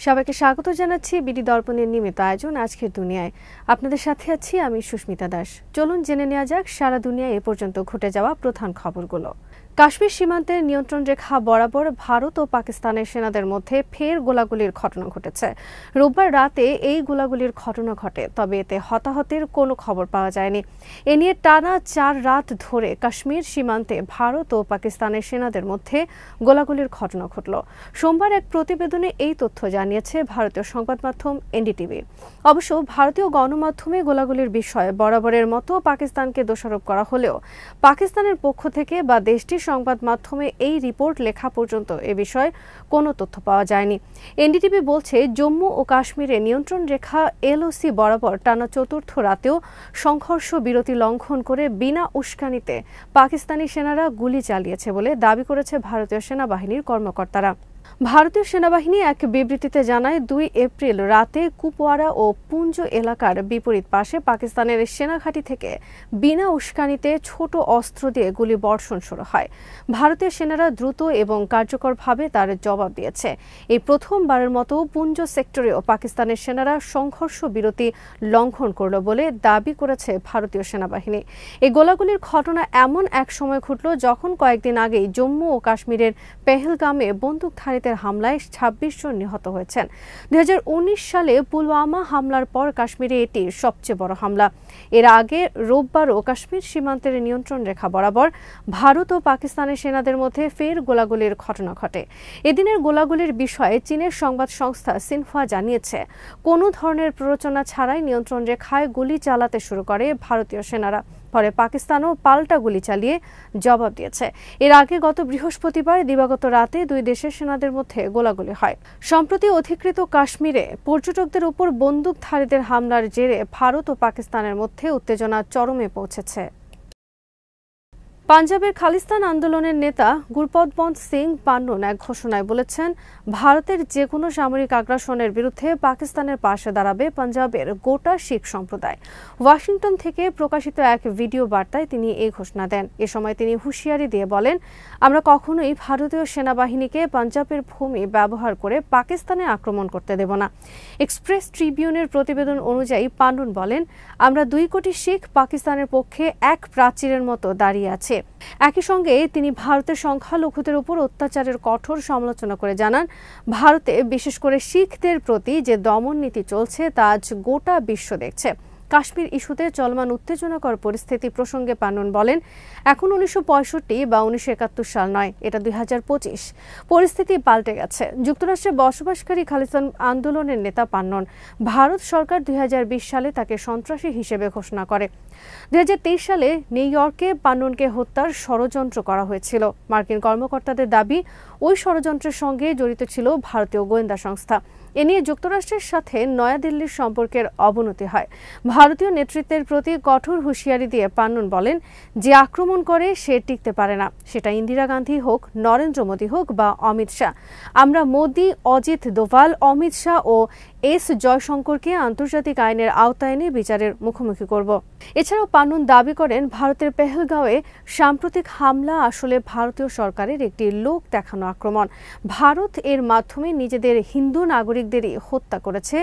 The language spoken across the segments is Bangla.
সবাইকে স্বাগত জানাচ্ছি বিডি দর্পণের নিয়মিত আয়োজন আজকের দুনিয়ায়। আপনাদের সাথে আছি আমি সুস্মিতা দাস। চলুন জেনে নেওয়া যাক সারা দুনিয়ায় এ পর্যন্ত ঘটে যাওয়া প্রধান খবরগুলো। কাশ্মীর সীমান্তের নিয়ন্ত্রণ রেখা বরাবর ভারত ও পাকিস্তানের সেনাদের মধ্যে ফের গোলাগুলির ঘটনা ঘটেছে। রোববার রাতে এই গোলাগুলির ঘটনা ঘটে, তবে এতে হতাহতের কোনো খবর পাওয়া যায়নি। এ নিয়ে টানা 4 রাত ধরে কাশ্মীর সীমান্তে ভারত ও পাকিস্তানের সেনাদের মধ্যে গোলাগুলির ঘটনা ঘটল। সোমবার এক প্রতিবেদনে এই তথ্য জানিয়েছে ভারতীয় সংবাদ মাধ্যম এনডিটিভি। অবশ্য ভারতীয় গণমাধ্যমে গোলাগুলির বিষয়ে বরাবরের মতো পাকিস্তানকে দোষারোপ করা হলেও পাকিস্তানের পক্ষ থেকে বা দেশটির সংবাদ মাধ্যমে এই রিপোর্ট লেখা পর্যন্ত এ বিষয়ে কোনো তথ্য পাওয়া যায়নি। এনডিটিভি বলছে, জম্মু ও কাশ্মীরে নিয়ন্ত্রণ রেখা এলওসি বরাবর টানা চতুর্থ রাতেও সংঘর্ষ বিরতি লঙ্ঘন করে বিনা উস্কানিতে পাকিস্তানি সেনারা গুলি চালিয়েছে বলে দাবি করেছে ভারতীয় সেনাবাহিনীর কর্মকর্তারা। ভারতীয় সেনাবাহিনী এক বিবৃতিতে জানায়, 2 এপ্রিল রাতে কুপওয়ারা ও পুঞ্জ এলাকার বিপরীত পাশে পাকিস্তানের সেনাঘাঁটি থেকে বিনা উস্কানিতে ছোট অস্ত্র দিয়ে গুলি বর্ষণ শুরু হয়। ভারতীয় সেনারা দ্রুত এবং কার্যকরভাবে তার জবাব দিয়েছে। এই প্রথমবারের মতো পুঞ্জ সেক্টরেও পাকিস্তানের সেনারা সংঘর্ষ বিরতি লঙ্ঘন করল বলে দাবি করেছে ভারতীয় সেনাবাহিনী। এই গোলাগুলির ঘটনা এমন এক সময় ঘটল যখন কয়েকদিন আগেই জম্মু ও কাশ্মীরের পেহেলগামে বন্দুকধারী হামলায় 26 জন নিহত হয়েছেন। 2019 সালে পুলওয়ামা হামলার পর কাশ্মীরে এটি সবচেয়ে বড় হামলা। এর আগে রোববারও কাশ্মীর সীমান্তের নিয়ন্ত্রণ রেখা বরাবর ভারত ও পাকিস্তানের সেনাদের মধ্যে ফের গোলাগুলির ঘটনা ঘটে। এদিনের গোলাগুলির বিষয়ে চীনের সংবাদ সংস্থা সিনহুয়া জানিয়েছে, কোনো ধরনের প্ররোচনা ছাড়াই নিয়ন্ত্রণ রেখায় গুলি চালাতে শুরু করে ভারতীয় সেনারা। পরে পাকিস্তানও পাল্টা গুলি চালিয়ে জবাব দিয়েছে। এর আগে গত বৃহস্পতিবার দিবাগত রাতে 2 দেশের সেনাদের মধ্যে গোলাগুলি হয়। সম্প্রতি অধিকৃত কাশ্মীরে পর্যটকদের উপর বন্দুকধারীদের হামলার জেরে ভারত ও পাকিস্তানের মধ্যে উত্তেজনা চরমে পৌঁছেছে। পাঞ্জাবের খালিস্তান আন্দোলনের নেতা গুরপতবন্ত সিং পান্নুন এক ঘোষণায় বলেছেন, ভারতের যে কোনো সামরিক আগ্রাসনের বিরুদ্ধে পাকিস্তানের পাশে দাঁড়াবে পাঞ্জাবের গোটা শিখ সম্প্রদায়। ওয়াশিংটন থেকে প্রকাশিত এক ভিডিও বার্তায় তিনি এই ঘোষণা দেন। এ সময় তিনি হুঁশিয়ারি দিয়ে বলেন, আমরা কখনোই ভারতীয় সেনাবাহিনীকে পাঞ্জাবের ভূমি ব্যবহার করে পাকিস্তানে আক্রমণ করতে দেব না। এক্সপ্রেস ট্রিবিউনের প্রতিবেদন অনুযায়ী পান্নুন বলেন, আমরা 2 কোটি শিখ পাকিস্তানের পক্ষে এক প্রাচীরের মতো দাঁড়িয়ে আছে। একই সঙ্গে তিনি ভারতের সংখ্যালঘুদের উপর অত্যাচারের কঠোর সমালোচনা করে জানান, ভারতে বিশেষ করে শিখদের প্রতি যে দমন নীতি চলছে তা আজ গোটা বিশ্ব দেখছে। কাশ্মীর ইস্যুতে চলমান উত্তেজনাকর পরিস্থিতি প্রসঙ্গে পান্নুন বলেন, এখন 1965 বা 1971 সাল নয়, এটা 2025। পরিস্থিতি পাল্টে গেছে। যুক্তরাষ্ট্রে বসবাসকারী খালিস্তান আন্দোলনের নেতা পান্নুন, ভারত সরকার 2020 সালে তাকে সন্ত্রাসী হিসেবে ঘোষণা করে। 2023 সালে নিউ ইয়র্কে পান্নুনকে হত্যার ষড়যন্ত্র করা হয়েছিল। মার্কিন কর্মকর্তাদের দাবি, ওই ষড়যন্ত্রের সঙ্গে জড়িত ছিল ভারতীয় গোয়েন্দা সংস্থা। এ নিয়ে যুক্তরাষ্ট্রের সাথে নয়াদিল্লির সম্পর্কের অবনতি হয়। ভারতীয় নেতৃত্বের প্রতি কঠোর হুঁশিয়ারি দিয়ে পান্নুন বলেন, যে আক্রমণ করে সে টিকতে পারে না, সেটা ইন্দিরা গান্ধী হোক, নরেন্দ্র মোদী হোক বা অমিত শাহ। আমরা মোদী, অজিত দোভাল, অমিত শাহ ও এস জয়শঙ্করকে আন্তর্জাতিক আইনের আওতায় এনে বিচারের মুখোমুখি করব। এছাড়াও পান্নুন দাবি করেন, ভারতের পেহেলগাঁওয়ে সাম্প্রতিক হামলা আসলে ভারতীয় সরকারের একটি লোক দেখানো আক্রমণ। ভারত এর মাধ্যমে নিজেদের হিন্দু নাগরিকদেরই হত্যা করেছে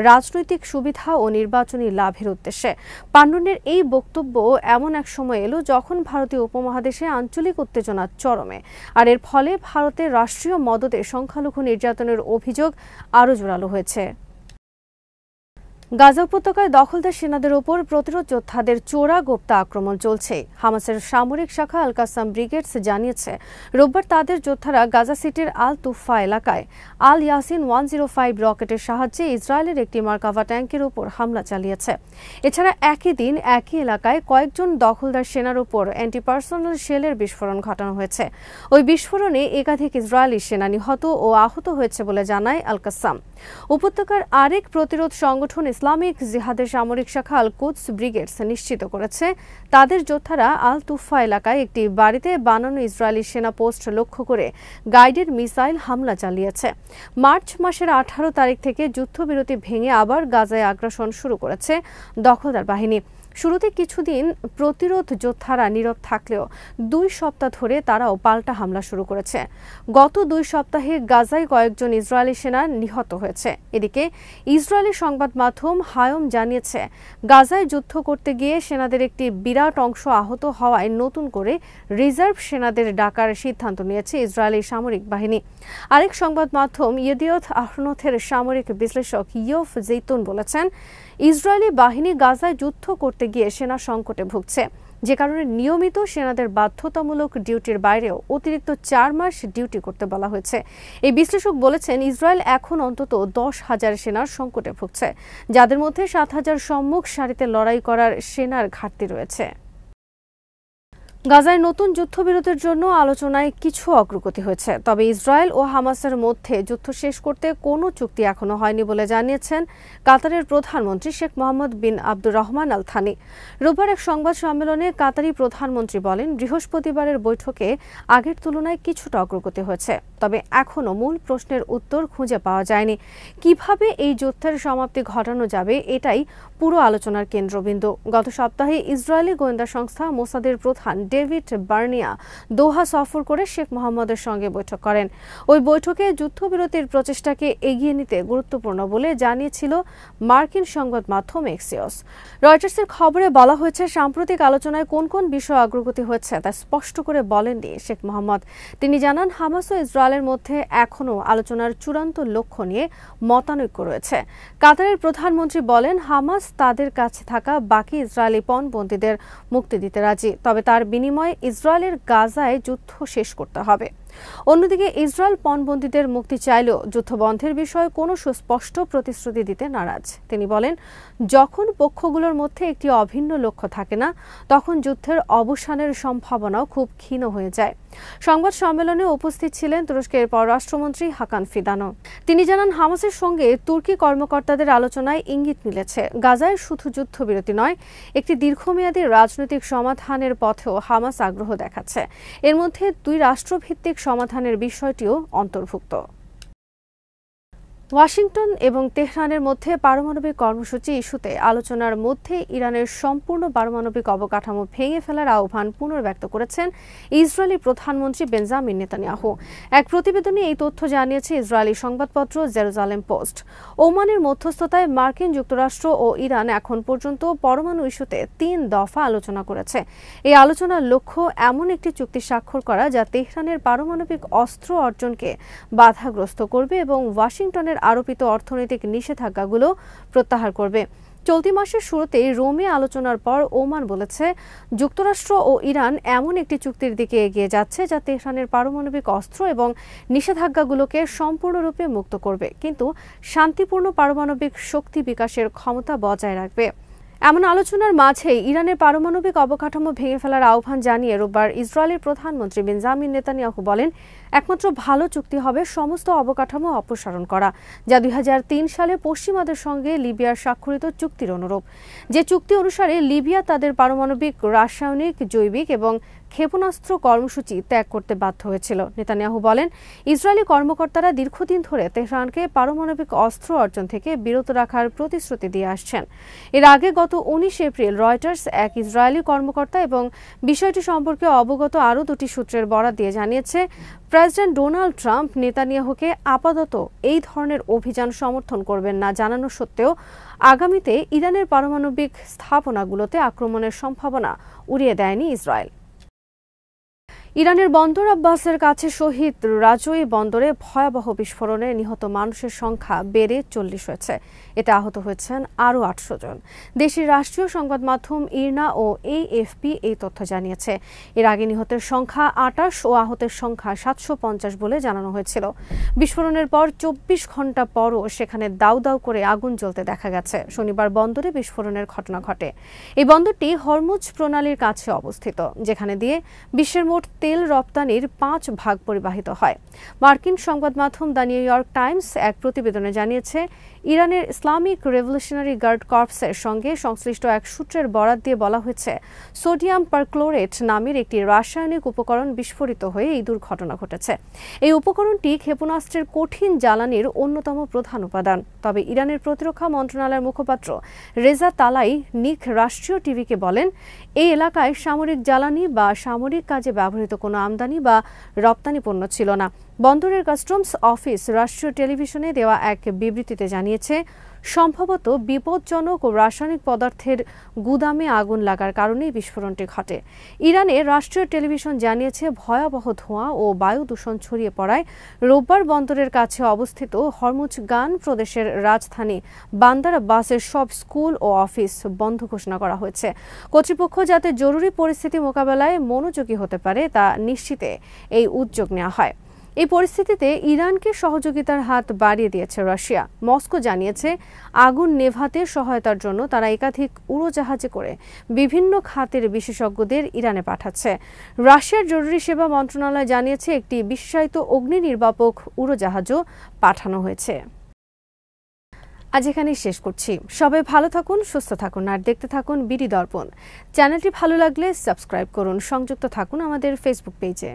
রাজনৈতিক সুবিধা ও নির্বাচনী লাভের উদ্দেশ্যে। পান্নুনের এই বক্তব্য এমন এক সময় এলো যখন ভারতীয় উপমহাদেশে আঞ্চলিক উত্তেজনা চরমে, আর এর ফলে ভারতের রাষ্ট্রীয় মদতে সংখ্যালঘু নির্যাতনের অভিযোগ আরও জোরালো হয়েছে। গাজা উপত্যকায় দখলদার সেনাদের উপর প্রতিরোধ যোদ্ধাদের চোরা গোপ্তা আক্রমণ চলছে। হামাসের সামরিক শাখা আল কাসাম ব্রিগেডস জানিয়েছে, রোববার তাদের যোদ্ধারা গাজা সিটির আল তুফা এলাকায় আল ইয়াসিন 105 রকেটের সাহায্যে ইসরায়েলের একটি মার্কাভা ট্যাঙ্কের উপর হামলা চালিয়েছে। এছাড়া একই দিন একই এলাকায় কয়েকজন দখলদার সেনার উপর অ্যান্টিপার্সোনাল শেলের বিস্ফোরণ ঘটানো হয়েছে। ওই বিস্ফোরণে একাধিক ইসরায়েলি সেনা নিহত ও আহত হয়েছে বলে জানায় আল কাসাম। উপত্যকার আরেক প্রতিরোধ সংগঠন ইসলামিক জিহাদের সামরিক শাখা আল কুদস ব্রিগেডস নিশ্চিত করেছে, তাদের যোদ্ধারা আল তুফা এলাকায় একটি বাড়িতে বানানো ইসরায়েলি সেনা পোস্ট লক্ষ্য করে গাইডেড মিসাইল হামলা চালিয়েছে। মার্চ মাসের 18 তারিখ থেকে যুদ্ধবিরতি ভেঙে আবার গাজায় আগ্রাসন শুরু করেছে দখলদার বাহিনী। শুরুতে কিছুদিন প্রতিরোধ যোদ্ধারা নীরব থাকলেও 2 সপ্তাহ ধরে তারাও পাল্টা হামলা শুরু করেছে। গত 2 সপ্তাহে গাজায় কয়েকজন ইসরায়েলি সেনা নিহত হয়েছে। এদিকে ইসরায়েলি সংবাদ মাধ্যম হায়ম জানিয়েছে, গাজায় যুদ্ধ করতে গিয়ে সেনাদের একটি বিরাট অংশ আহত হওয়ায় নতুন করে রিজার্ভ সেনাদের ডাকার সিদ্ধান্ত নিয়েছে ইসরায়েলি সামরিক বাহিনী। আরেক সংবাদ মাধ্যম ইয়েদিওথ আহরনোথের সামরিক বিশ্লেষক ইয়োফ জেইতুন বলেছেন, ইসরায়েলি বাহিনী গাজায় যুদ্ধ করতে গিয়ে সেনা সংকটে ভুগছে, যে কারণে নিয়মিত সেনাদের বাধ্যতামূলক ডিউটির বাইরেও অতিরিক্ত 4 মাস ডিউটি করতে বলা হয়েছে। এই বিশ্লেষক বলেছেন, ইসরায়েল এখন অন্তত 10,000 সেনার সংকটে ভুগছে, যাদের মধ্যে 7,000 সম্মুখ সারিতে লড়াই করার সেনার ঘাটতি রয়েছে। গাজায় নতুন যুদ্ধবিরতির জন্য আলোচনায় কিছু অগ্রগতি হয়েছে, তবে ইসরায়েল ও হামাসের মধ্যে যুদ্ধ শেষ করতে কোনো চুক্তি এখনো হয়নি বলে জানিয়েছেন কাতারের প্রধানমন্ত্রী শেখ মোহাম্মদ বিন আব্দুর রহমান আল থানি। রোববার এক সংবাদ সম্মেলনে কাতারি প্রধানমন্ত্রী বলেন, বৃহস্পতিবারের বৈঠকে আগের তুলনায় কিছুটা অগ্রগতি হয়েছে, তবে এখনো মূল প্রশ্নের উত্তর খুঁজে পাওয়া যায়নি। কিভাবে এই যুদ্ধের সমাপ্তি ঘটানো যাবে, এটাই পুরো আলোচনার কেন্দ্রবিন্দু। গত সপ্তাহে ইসরায়েলি গোয়েন্দা সংস্থা মোসাদের প্রধান ডেভিড বার্নিয়া দোহা সফর করে শেখ মোহাম্মদের সঙ্গে বৈঠক করেন। ওই বৈঠকে যুদ্ধবিরতির প্রচেষ্টাকে এগিয়ে নিতে গুরুত্বপূর্ণ বলে জানিয়েছিল মার্কিন সংবাদ মাধ্যম এক্সিওস। রয়টার্সের খবরে বলা হয়েছে, সাম্প্রতিক আলোচনায় কোন কোন বিষয়ে অগ্রগতি হয়েছে তা স্পষ্ট করে বলেননি শেখ মোহাম্মদ। তিনি জানান, হামাস ও ইসরায়েলের মধ্যে এখনও আলোচনার চূড়ান্ত লক্ষ্য নিয়ে মতানৈক্য রয়েছে। কাতারের প্রধানমন্ত্রী বলেন, হামাস তাদের কাছে থাকা বাকি ইসরায়েলি পণবন্দীদের মুক্তি দিতে রাজি, তবে তার বিনিময়ে ইসরায়েলের গাজায় যুদ্ধ শেষ করতে হবে। অন্যদিকে ইসরায়েল পণবন্দীদের মুক্তি চাইলেও যুদ্ধবন্ধের বিষয়ে কোনো সুস্পষ্ট প্রতিশ্রুতি দিতে নারাজ। তিনি বলেন, যখন পক্ষগুলোর মধ্যে একটি অভিন্ন লক্ষ্য থাকে না, তখন যুদ্ধের অবসানের সম্ভাবনাও খুব ক্ষীণ হয়ে যায়। সংবাদ সম্মেলনে উপস্থিত ছিলেন তুরস্কের পররাষ্ট্রমন্ত্রী হাকান ফিদানো। তিনি জানান, হামাসের সঙ্গে তুর্কি কর্মকর্তাদের আলোচনায় ইঙ্গিত মিলেছে, গাজায় শুধু যুদ্ধবিরতি নয়, একটি দীর্ঘমেয়াদী রাজনৈতিক সমাধানের পথেও হামাস আগ্রহ দেখাচ্ছে। এর মধ্যে 2 রাষ্ট্রভিত্তিক সমাধানের বিষয়টিও অন্তর্ভুক্ত। ওয়াশিংটন এবং তেহরানের মধ্যে পারমাণবিক কর্মসূচি ইস্যুতে আলোচনার মধ্যে ইরানের সম্পূর্ণ পারমাণবিক অবকাঠামো ভেঙে ফেলার আহ্বান পুনর্ব্যক্ত করেছেন ইসরায়েলি প্রধানমন্ত্রী বেঞ্জামিন নেতানিয়াহু। এক প্রতিবেদনে এই তথ্য জানিয়েছে ইসরায়েলি সংবাদপত্র জেরুজালেম পোস্ট। ওমানের মধ্যস্থতায় মার্কিন যুক্তরাষ্ট্র ও ইরান এখন পর্যন্ত পরমাণু ইস্যুতে 3 দফা আলোচনা করেছে। এই আলোচনার লক্ষ্য এমন একটি চুক্তি স্বাক্ষর করা যা তেহরানের পারমাণবিক অস্ত্র অর্জনকে বাধাগ্রস্ত করবে এবং ওয়াশিংটনের আরোপিত অর্থনৈতিক নিষেধাজ্ঞাগুলো প্রত্যাহার করবে। চলতি মাসের শুরুতেই রোমে আলোচনার পর ওমান বলেছে, যুক্তরাষ্ট্র ও ইরান এমন একটি চুক্তির দিকে এগিয়ে যাচ্ছে যা তেহরানের পারমাণবিক অস্ত্র এবং নিষেধাজ্ঞাগুলোকে সম্পূর্ণরূপে মুক্ত করবে, কিন্তু শান্তিপূর্ণ পারমাণবিক শক্তি বিকাশের ক্ষমতা বজায় রাখবে। এমন আলোচনার মাঝেই ইরানের পারমাণবিক অবকাঠামো ভেঙে ফেলার আহ্বান জানিয়ে রোববার ইসরায়েলের প্রধানমন্ত্রী বেঞ্জামিন নেতানিয়াহু বলেন, একমাত্র ভালো চুক্তি হবে সমস্ত অবকাঠামো অপসারণ করা, যা 2003 সালে পশ্চিমাদের সঙ্গে লিবিয়ার স্বাক্ষরিত চুক্তির অনুরূপ। যে চুক্তি অনুসারে লিবিয়া তাদের পারমাণবিক, রাসায়নিক, জৈবিক এবং ক্ষেপণাস্ত্র কর্মসূচি ত্যাগ করতে বাধ্য হয়েছিল। নেতানিয়াহু বলেন, ইসরায়েলি কর্মকর্তারা দীর্ঘদিন ধরে তেহরানকে পারমাণবিক অস্ত্র অর্জন থেকে বিরত রাখার প্রতিশ্রুতি দিয়ে আসছেন। এর আগে গত 19 এপ্রিল রয়টার্স এক ইসরায়েলি কর্মকর্তা এবং বিষয়টি সম্পর্কে অবগত আরও 2টি সূত্রের বরাত দিয়ে জানিয়েছে, প্রেসিডেন্ট ডোনাল্ড ট্রাম্প নেতানিয়াহুকে আপাতত এই ধরনের অভিযান সমর্থন করবেন না জানানো সত্ত্বেও আগামীতে ইরানের পারমাণবিক স্থাপনাগুলোতে আক্রমণের সম্ভাবনা উড়িয়ে দেয়নি ইসরায়েল। ইরানের বন্দর আব্বাসের কাছে শহীদ রাজৌই বন্দরে ভয়াবহ বিস্ফোরণে নিহত মানুষের সংখ্যা বেড়ে 40 হয়েছে। এতে আহত হয়েছেন আরও 800 জন। দেশের রাষ্ট্রীয় সংবাদ মাধ্যম ইরনা ও এএফপি এই তথ্য জানিয়েছে। এর আগে নিহতের সংখ্যা 28 ও আহতের সংখ্যা 750 বলে জানানো হয়েছিল। বিস্ফোরণের পর 24 ঘন্টা পরও সেখানে দাউ দাউ করে আগুন জ্বলতে দেখা গেছে। শনিবার বন্দরে বিস্ফোরণের ঘটনা ঘটে। এই বন্দরটি হরমুজ প্রণালীর কাছে অবস্থিত, যেখানে দিয়ে বিশ্বের মোট তেল রপ্তানির 5 ভাগ পরিবাহিত হয়। মার্কিন সংবাদ মাধ্যম দ্য নিউ ইয়র্ক টাইমস এক প্রতিবেদনে জানিয়েছে, ইরানের ইসলামিক রেভলিউশনারি গার্ড কর্পসের সঙ্গে সংশ্লিষ্ট এক সূত্রের বরাত দিয়ে বলা হয়েছে, সোডিয়াম পারক্লোরেট নামের একটি রাসায়নিক উপকরণ বিস্ফোরিত হয়ে এই দুর্ঘটনা ঘটেছে। এই উপকরণটি ক্ষেপণাস্ত্রের কঠিন জ্বালানির অন্যতম প্রধান উপাদান। তবে ইরানের প্রতিরক্ষা মন্ত্রণালয়ের মুখপাত্র রেজা তালাই নিক রাষ্ট্রীয় টিভিকে বলেন, এই এলাকায় সামরিক জ্বালানি বা সামরিক কাজে ব্যবহৃত কোনো আমদানি বা রপ্তানি পণ্য ছিল না। বন্দরের কাস্টমস অফিস রাষ্ট্রীয় টেলিভিশনে দেওয়া এক বিবৃতিতে জানিয়েছে, সম্ভবত বিপজ্জনক ও রাসায়নিক পদার্থের গুদামে আগুন লাগার কারণেই বিস্ফোরণটি ঘটে। ইরানের রাষ্ট্রীয় টেলিভিশন জানিয়েছে, ভয়াবহ ধোঁয়া ও বায়ু দূষণ ছড়িয়ে পড়ায় রোববার বন্দরের কাছে অবস্থিত হরমুজগান প্রদেশের রাজধানী বান্দার আব্বাসের সব স্কুল ও অফিস বন্ধ ঘোষণা করা হয়েছে। কর্তৃপক্ষ যাতে জরুরি পরিস্থিতি মোকাবেলায় মনোযোগী হতে পারে তা নিশ্চিতে এই উদ্যোগ নেওয়া হয়। এই পরিস্থিতিতে ইরানকে সহযোগিতার হাত বাড়িয়ে দিয়েছে রাশিয়া। মস্কো জানিয়েছে, আগুন নেভাতে সহায়তার জন্য তারা একাধিক উড়োজাহাজে করে বিভিন্ন খাতের বিশেষজ্ঞদের ইরানে পাঠাচ্ছে। রাশিয়ার জরুরি সেবা মন্ত্রণালয় জানিয়েছে, একটি বিশেষায়িত অগ্নি নির্বাপক উড়োজাহাজও পাঠানো হয়েছে। আজ এখানেই শেষ করছি। সবাই ভালো থাকুন, সুস্থ থাকুন আর দেখতে থাকুন বিডি দর্পণ। চ্যানেলটি ভালো লাগলে সাবস্ক্রাইব করুন। সংযুক্ত থাকুন আমাদের ফেসবুক পেজে।